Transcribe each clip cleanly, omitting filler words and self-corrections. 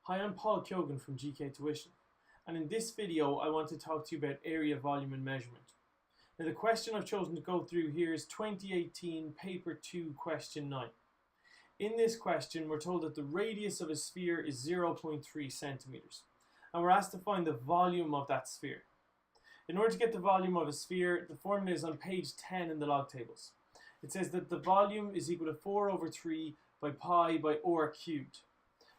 Hi, I'm Paul Kyogan from GK Tuition, and in this video I want to talk to you about area, volume and measurement. Now the question I've chosen to go through here is 2018 paper 2 question 9. In this question we're told that the radius of a sphere is 0.3 centimeters and we're asked to find the volume of that sphere. In order to get the volume of a sphere, the formula is on page 10 in the log tables. It says that the volume is equal to 4 over 3 by pi by r cubed.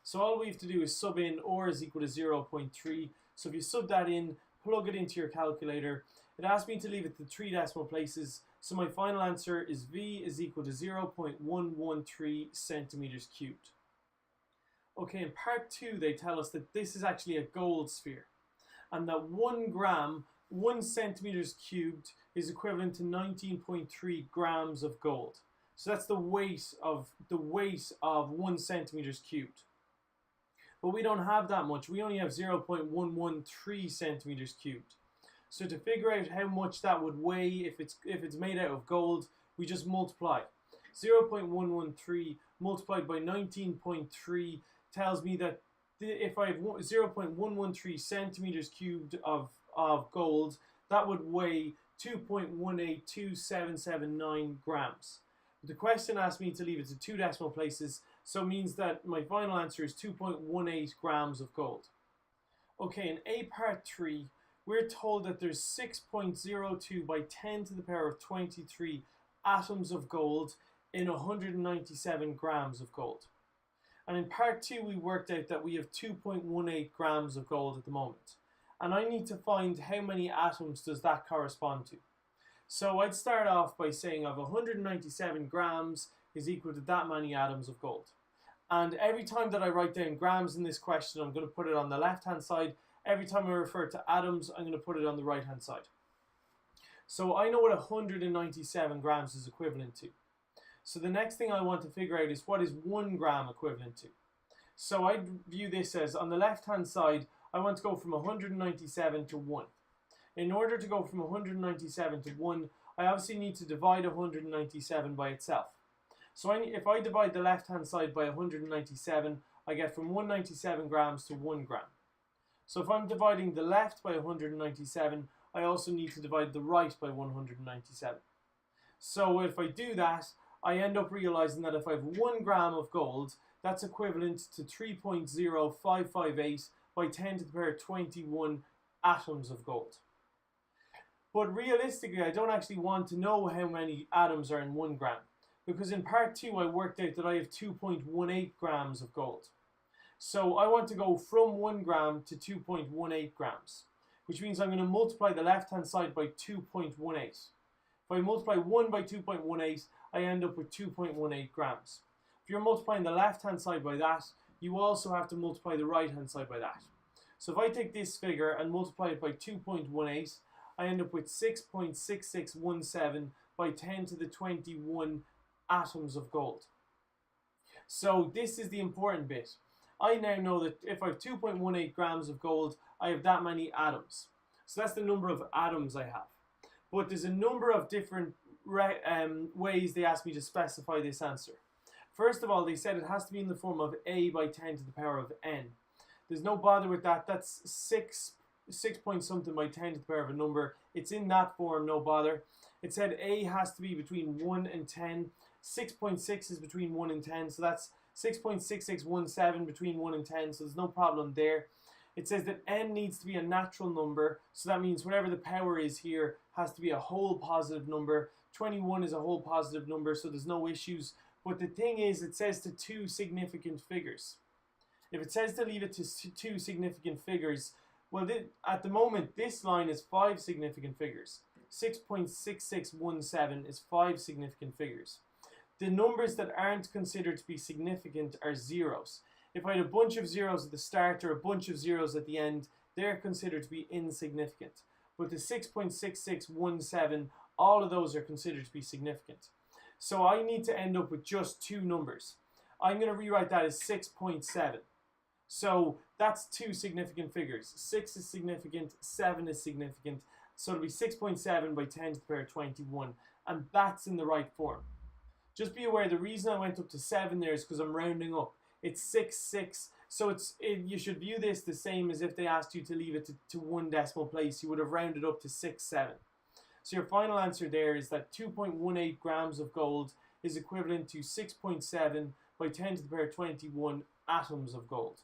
So all we have to do is sub in r is equal to 0.3. So if you sub that in, plug it into your calculator, it asks me to leave it to 3 decimal places. So my final answer is V is equal to 0.113 centimeters cubed. Okay, in part 2 they tell us that this is actually a gold sphere and that 1 gram, 1 centimeters cubed is equivalent to 19.3 grams of gold. So that's the weight of 1 centimeters cubed. But we don't have that much. We only have 0.113 centimeters cubed. So to figure out how much that would weigh if it's made out of gold, we just multiply. 0.113 multiplied by 19.3 tells me that if I have 0.113 centimeters cubed of gold, that would weigh 2.182779 grams. The question asked me to leave it to 2 decimal places, so it means that my final answer is 2.18 grams of gold. Okay, in A part 3, we're told that there's 6.02 by 10 to the power of 23 atoms of gold in 197 grams of gold. And in part 2, we worked out that we have 2.18 grams of gold at the moment. And I need to find how many atoms does that correspond to. So I'd start off by saying of 197 grams is equal to that many atoms of gold. And every time that I write down grams in this question, I'm going to put it on the left-hand side. Every time I refer to atoms, I'm going to put it on the right-hand side. So I know what 197 grams is equivalent to. So the next thing I want to figure out is what is 1 gram equivalent to. So I view this as, on the left-hand side, I want to go from 197 to 1. In order to go from 197 to 1, I obviously need to divide 197 by itself. So if I divide the left-hand side by 197, I get from 197 grams to 1 gram. So if I'm dividing the left by 197, I also need to divide the right by 197. So if I do that, I end up realizing that if I have 1 gram of gold, that's equivalent to 3.0558 by 10 to the power 21 atoms of gold. But realistically, I don't actually want to know how many atoms are in 1 gram, because in part 2 I worked out that I have 2.18 grams of gold. So I want to go from 1 gram to 2.18 grams, which means I'm going to multiply the left-hand side by 2.18. If I multiply 1 by 2.18, I end up with 2.18 grams. If you're multiplying the left-hand side by that, you also have to multiply the right-hand side by that. So if I take this figure and multiply it by 2.18, I end up with 6.6617 by 10 to the 21 atoms of gold. So this is the important bit. I now know that if I have 2.18 grams of gold, I have that many atoms. So that's the number of atoms I have. But there's a number of different ways they asked me to specify this answer. First of all, they said it has to be in the form of A by 10 to the power of n. There's no bother with that. That's 6 point something by 10 to the power of a number. It's in that form, no bother. It said A has to be between 1 and 10. 6.6 is between 1 and 10, so that's 6.6617 between 1 and 10, so there's no problem there. It says that n needs to be a natural number, so that means whatever the power is here has to be a whole positive number. 21 is a whole positive number, so there's no issues. But the thing is, it says to 2 significant figures. If it says to leave it to 2 significant figures, well, at the moment, this line is 5 significant figures. 6.6617 is 5 significant figures. The numbers that aren't considered to be significant are zeros. If I had a bunch of zeros at the start or a bunch of zeros at the end, they're considered to be insignificant. But the 6.6617, all of those are considered to be significant. So I need to end up with just 2 numbers. I'm going to rewrite that as 6.7. So that's 2 significant figures. 6 is significant, 7 is significant. So it'll be 6.7 by 10 to the power 21. And that's in the right form. Just be aware, the reason I went up to 7 there is because I'm rounding up. It's 6, 6, So you should view this the same as if they asked you to leave it to one decimal place. You would have rounded up to 6.7. So your final answer there is that 2.18 grams of gold is equivalent to 6.7 by 10 to the power 21 atoms of gold.